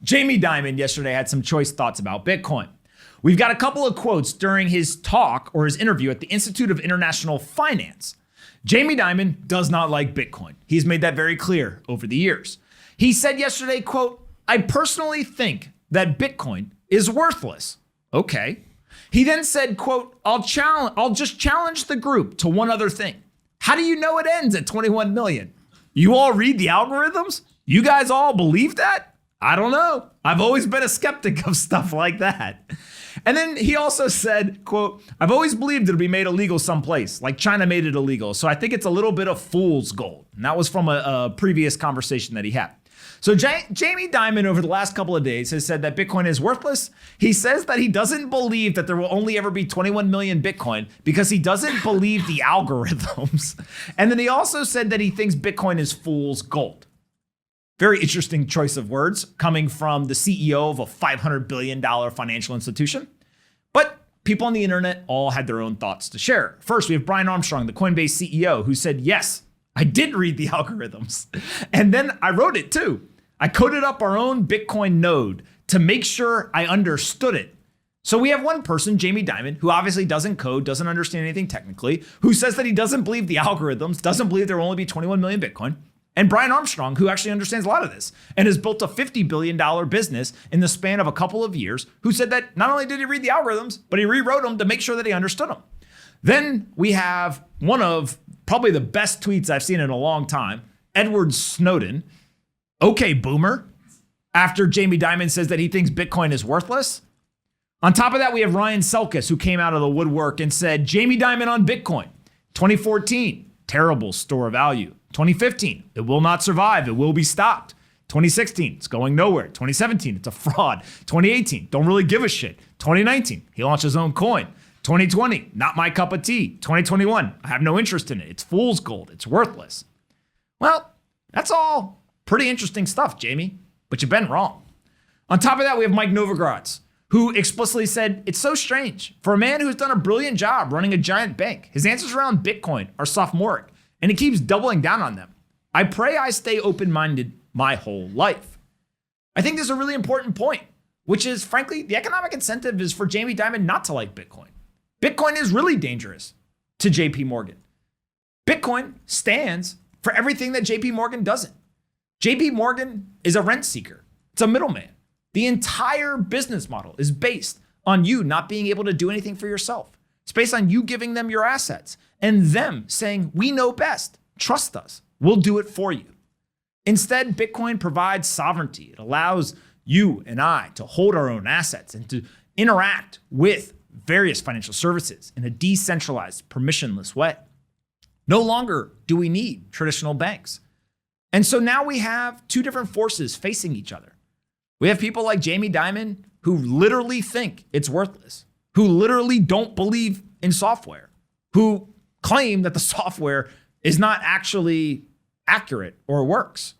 Jamie Dimon yesterday had some choice thoughts about Bitcoin. We've got a couple of quotes during his talk or his interview at the Institute of International Finance. Jamie Dimon does not like Bitcoin. He's made that very clear over the years. He said yesterday, quote, "I personally think that Bitcoin is worthless." Okay. He then said, quote, I'll just challenge the group to one other thing. How do you know it ends at 21 million? You all read the algorithms? You guys all believe that? I don't know. I've always been a skeptic of stuff like that. And then he also said, quote, "I've always believed it'll be made illegal someplace, like China made it illegal. So I think it's a little bit of fool's gold." And that was from a previous conversation that he had. So Jamie Dimon over the last couple of days has said that Bitcoin is worthless. He says that he doesn't believe that there will only ever be 21 million Bitcoin because he doesn't believe the algorithms. And then he also said that he thinks Bitcoin is fool's gold. Very interesting choice of words coming from the CEO of a $500 billion financial institution. But people on the internet all had their own thoughts to share. First, we have Brian Armstrong, the Coinbase CEO, who said, "Yes, I did read the algorithms. And then I wrote it too. I coded up our own Bitcoin node to make sure I understood it." So we have one person, Jamie Dimon, who obviously doesn't code, doesn't understand anything technically, who says that he doesn't believe the algorithms, doesn't believe there will only be 21 million Bitcoin. And Brian Armstrong, who actually understands a lot of this and has built a $50 billion business in the span of a couple of years, who said that not only did he read the algorithms, but he rewrote them to make sure that he understood them. Then we have one of probably the best tweets I've seen in a long time, Edward Snowden. "Okay, boomer," after Jamie Dimon says that he thinks Bitcoin is worthless. On top of that, we have Ryan Selkis, who came out of the woodwork and said, "Jamie Dimon on Bitcoin. 2014, terrible store of value. 2015, it will not survive. It will be stopped. 2016, it's going nowhere. 2017, it's a fraud. 2018, don't really give a shit. 2019, he launched his own coin. 2020, not my cup of tea. 2021, I have no interest in it. It's fool's gold. It's worthless." Well, that's all pretty interesting stuff, Jamie, but you've been wrong. On top of that, we have Mike Novogratz, who explicitly said, "It's so strange. For a man who's done a brilliant job running a giant bank, his answers around Bitcoin are sophomoric, and he keeps doubling down on them. I pray I stay open-minded my whole life." I think there's a really important point, which is, frankly, the economic incentive is for Jamie Dimon not to like Bitcoin. Bitcoin is really dangerous to JP Morgan. Bitcoin stands for everything that JP Morgan doesn't. JP Morgan is a rent seeker. It's a middleman. The entire business model is based on you not being able to do anything for yourself. It's based on you giving them your assets and them saying, "We know best. Trust us. We'll do it for you." Instead, Bitcoin provides sovereignty. It allows you and I to hold our own assets and to interact with various financial services in a decentralized, permissionless way. No longer do we need traditional banks. And so now we have two different forces facing each other. We have people like Jamie Dimon who literally think it's worthless, who literally don't believe in software, who claim that the software is not actually accurate or works.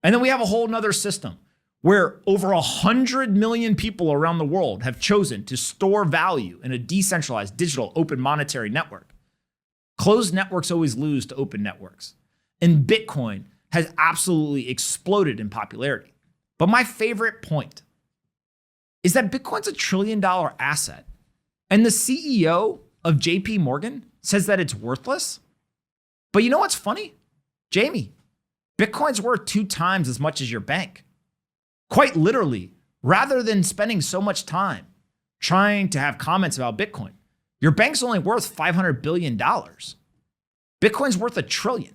And then we have a whole nother system where over 100 million people around the world have chosen to store value in a decentralized, digital, open monetary network. Closed networks always lose to open networks. And Bitcoin has absolutely exploded in popularity. But my favorite point is that Bitcoin's a $1 trillion asset. And the CEO of JP Morgan says that it's worthless. But you know what's funny? Jamie, Bitcoin's worth 2 times as much as your bank. Quite literally, rather than spending so much time trying to have comments about Bitcoin, your bank's only worth $500 billion. Bitcoin's worth $1 trillion.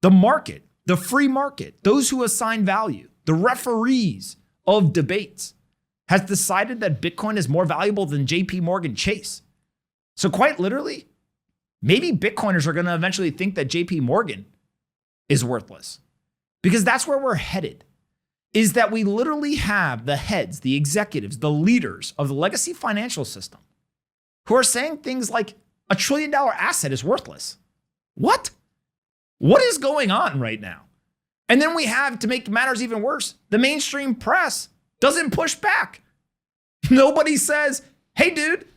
The market, the free market, those who assign value, the referees of debates, has decided that Bitcoin is more valuable than JP Morgan Chase. So quite literally, maybe Bitcoiners are going to eventually think that JP Morgan is worthless, because that's where we're headed, is that we literally have the heads, the executives, the leaders of the legacy financial system who are saying things like $1 trillion asset is worthless. What? What is going on right now? And then we have, to make matters even worse, the mainstream press doesn't push back. Nobody says, "Hey, dude,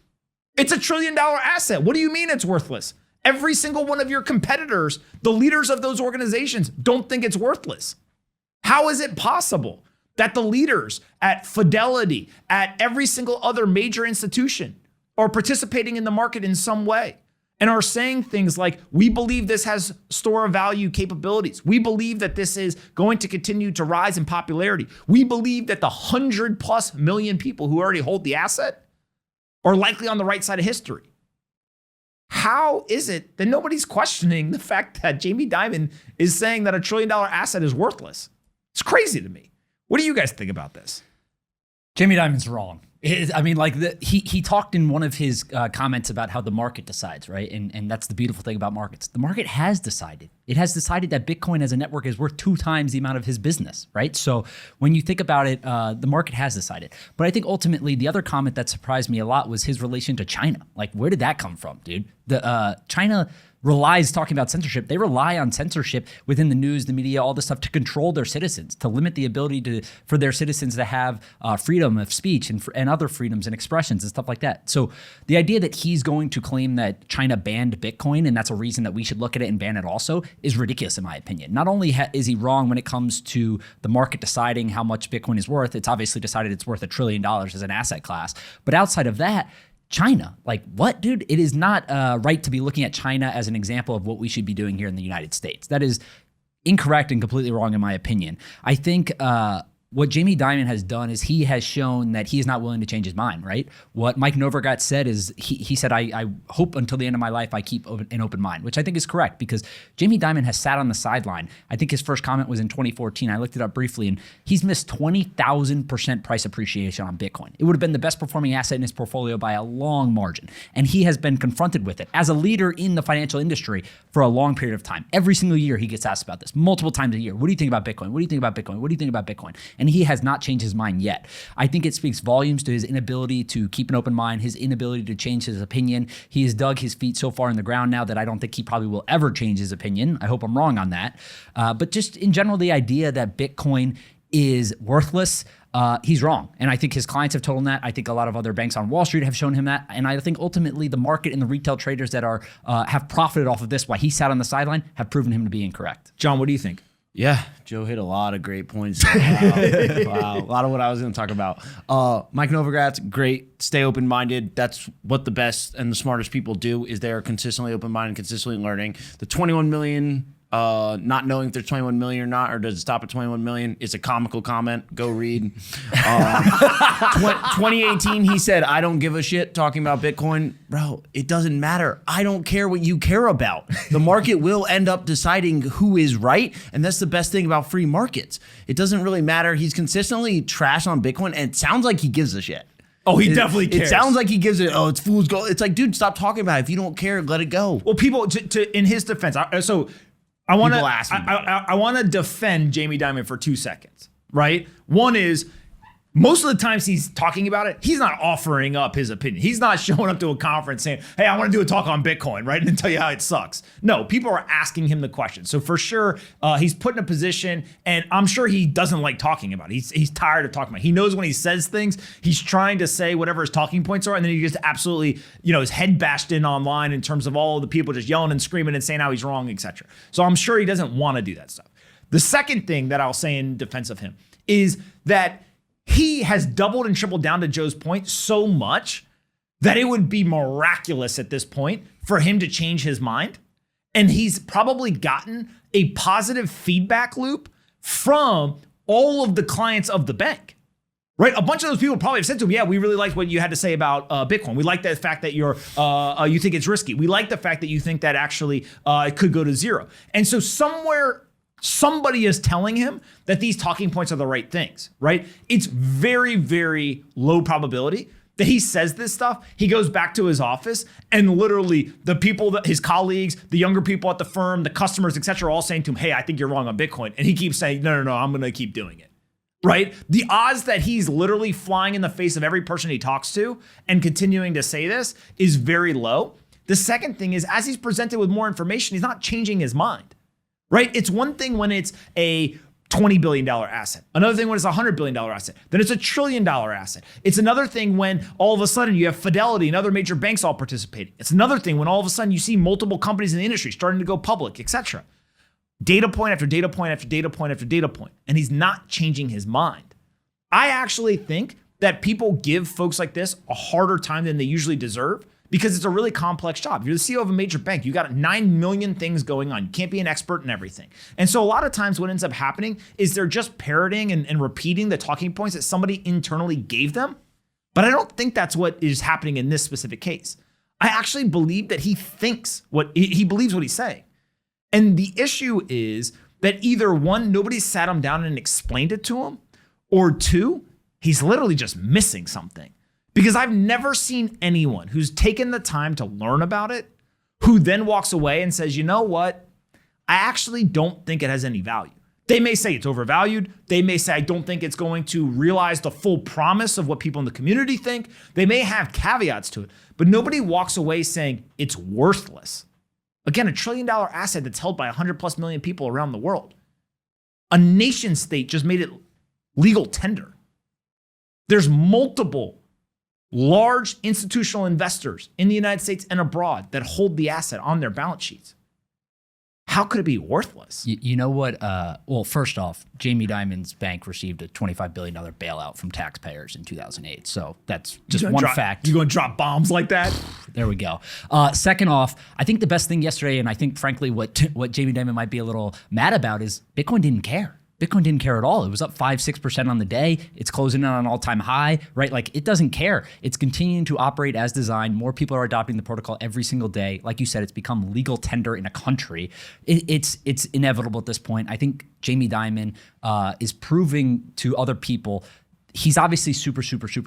it's $1 trillion asset. What do you mean it's worthless?" Every single one of your competitors, the leaders of those organizations, don't think it's worthless. How is it possible that the leaders at Fidelity, at every single other major institution are participating in the market in some way and are saying things like, we believe this has store of value capabilities. We believe that this is going to continue to rise in popularity. We believe that the 100+ million people who already hold the asset are likely on the right side of history. How is it that nobody's questioning the fact that Jamie Dimon is saying that $1 trillion asset is worthless? It's crazy to me. What do you guys think about this? Jamie Dimon's wrong. He talked in one of his comments about how the market decides, right? And that's the beautiful thing about markets. The market has decided. It has decided that Bitcoin as a network is worth 2 times the amount of his business, right? So when you think about it, the market has decided. But I think ultimately the other comment that surprised me a lot was his relation to China. Like, where did that come from, dude? China relies, talking about censorship, they rely on censorship within the news, the media, all this stuff to control their citizens, to limit the ability for their citizens to have freedom of speech and other freedoms and expressions and stuff like that. So the idea that he's going to claim that China banned Bitcoin and that's a reason that we should look at it and ban it also is ridiculous in my opinion. Not only is he wrong when it comes to the market deciding how much Bitcoin is worth, it's obviously decided it's worth $1 trillion as an asset class, but outside of that, China, like what, dude? It is not right to be looking at China as an example of what we should be doing here in the United States. That is incorrect and completely wrong in my opinion. I think what Jamie Dimon has done is he has shown that he is not willing to change his mind, right? What Mike Novogratz said is he said, I hope until the end of my life I keep an open mind, which I think is correct because Jamie Dimon has sat on the sideline. I think his first comment was in 2014. I looked it up briefly and he's missed 20,000% price appreciation on Bitcoin. It would have been the best performing asset in his portfolio by a long margin. And he has been confronted with it as a leader in the financial industry for a long period of time. Every single year he gets asked about this multiple times a year. What do you think about Bitcoin? What do you think about Bitcoin? What do you think about Bitcoin? And he has not changed his mind yet. I think it speaks volumes to his inability to keep an open mind, his inability to change his opinion. He has dug his feet so far in the ground now that I don't think he probably will ever change his opinion. I hope I'm wrong on that. But just in general, the idea that Bitcoin is worthless, he's wrong. And I think his clients have told him that. I think a lot of other banks on Wall Street have shown him that. And I think ultimately the market and the retail traders that are have profited off of this while he sat on the sideline have proven him to be incorrect. John, what do you think? Yeah, Joe hit a lot of great points. Wow. A lot of what I was going to talk about. Mike Novogratz, great. Stay open-minded. That's what the best and the smartest people do is they're consistently open-minded, consistently learning. The 21 million, not knowing if there's 21 million or not, or does it stop at 21 million, is a comical comment. Go read. 2018, he said, I don't give a shit talking about Bitcoin. Bro, it doesn't matter. I don't care what you care about. The market will end up deciding who is right, and that's the best thing about free markets. It doesn't really matter. He's consistently trashed on Bitcoin, and it sounds like he gives a shit. Oh, he definitely cares. It sounds like he gives it, it's fool's gold. It's like, dude, stop talking about it. If you don't care, let it go. Well, people, in his defense, I want to defend Jamie Dimon for 2 seconds, right? One is most of the times he's talking about it, he's not offering up his opinion. He's not showing up to a conference saying, hey, I want to do a talk on Bitcoin, right? And tell you how it sucks. No, people are asking him the question. So for sure, he's put in a position, and I'm sure he doesn't like talking about it. He's tired of talking about it. He knows when he says things, he's trying to say whatever his talking points are, and then he just absolutely, his head bashed in online in terms of all of the people just yelling and screaming and saying how he's wrong, etc. So I'm sure he doesn't want to do that stuff. The second thing that I'll say in defense of him is that he has doubled and tripled down, to Joe's point, so much that it would be miraculous at this point for him to change his mind. And he's probably gotten a positive feedback loop from all of the clients of the bank, right? A bunch of those people probably have said to him, yeah, we really liked what you had to say about Bitcoin. We like the fact that you think it's risky. We like the fact that you think that actually it could go to zero. And so somebody is telling him that these talking points are the right things, right? It's very, very low probability that he says this stuff. He goes back to his office and literally the people, his colleagues, the younger people at the firm, the customers, et cetera, are all saying to him, hey, I think you're wrong on Bitcoin. And he keeps saying, no, I'm going to keep doing it, right? The odds that he's literally flying in the face of every person he talks to and continuing to say this is very low. The second thing is, as he's presented with more information, he's not changing his mind. Right? It's one thing when it's a $20 billion asset. Another thing when it's a $100 billion asset. Then it's a $1 trillion asset. It's another thing when all of a sudden you have Fidelity and other major banks all participating. It's another thing when all of a sudden you see multiple companies in the industry starting to go public, etc. Data point after data point after data point after data point. And he's not changing his mind. I actually think that people give folks like this a harder time than they usually deserve because it's a really complex job. You're the CEO of a major bank. You got 9 million things going on. You can't be an expert in everything. And so a lot of times what ends up happening is they're just parroting and repeating the talking points that somebody internally gave them. But I don't think that's what is happening in this specific case. I actually believe that he thinks he believes what he's saying. And the issue is that either one, nobody sat him down and explained it to him, or two, he's literally just missing something. Because I've never seen anyone who's taken the time to learn about it, who then walks away and says, you know what? I actually don't think it has any value. They may say it's overvalued. They may say, I don't think it's going to realize the full promise of what people in the community think. They may have caveats to it, but nobody walks away saying it's worthless. Again, $1 trillion asset that's held by 100+ million people around the world. A nation state just made it legal tender. There's multiple large institutional investors in the United States and abroad that hold the asset on their balance sheets. How could it be worthless? You know what? Well, first off, Jamie Dimon's bank received a $25 billion bailout from taxpayers in 2008. So that's just one fact. You going to drop bombs like that? There we go. Second off, I think the best thing yesterday, and I think frankly what Jamie Dimon might be a little mad about, is Bitcoin didn't care. Bitcoin didn't care at all. It was up 5-6% on the day. It's closing in on an all-time high, right? Like, it doesn't care. It's continuing to operate as designed. More people are adopting the protocol every single day. Like you said, it's become legal tender in a country. It's inevitable at this point. I think Jamie Dimon is proving to other people he's obviously super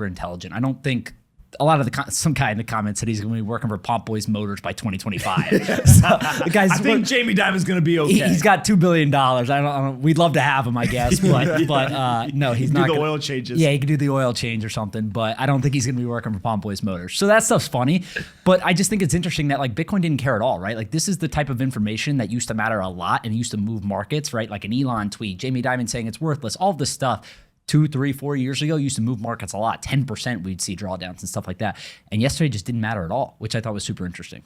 intelligent. I don't think a lot of some guy in the comments said he's going to be working for Pompliano Motors by 2025. So the guy's I think Jamie Dimon's going to be okay. He's got $2 billion. I don't. We'd love to have him, I guess, but no, he's not. Do the oil changes. Yeah, he could do the oil change or something, but I don't think he's going to be working for Pompliano Motors. So that stuff's funny, but I just think it's interesting that like Bitcoin didn't care at all, right? Like this is the type of information that used to matter a lot and used to move markets, right? Like an Elon tweet, Jamie Dimon saying it's worthless, all this stuff. 2, 3, 4 years ago used to move markets a lot. 10% we'd see drawdowns and stuff like that. And yesterday just didn't matter at all, which I thought was super interesting.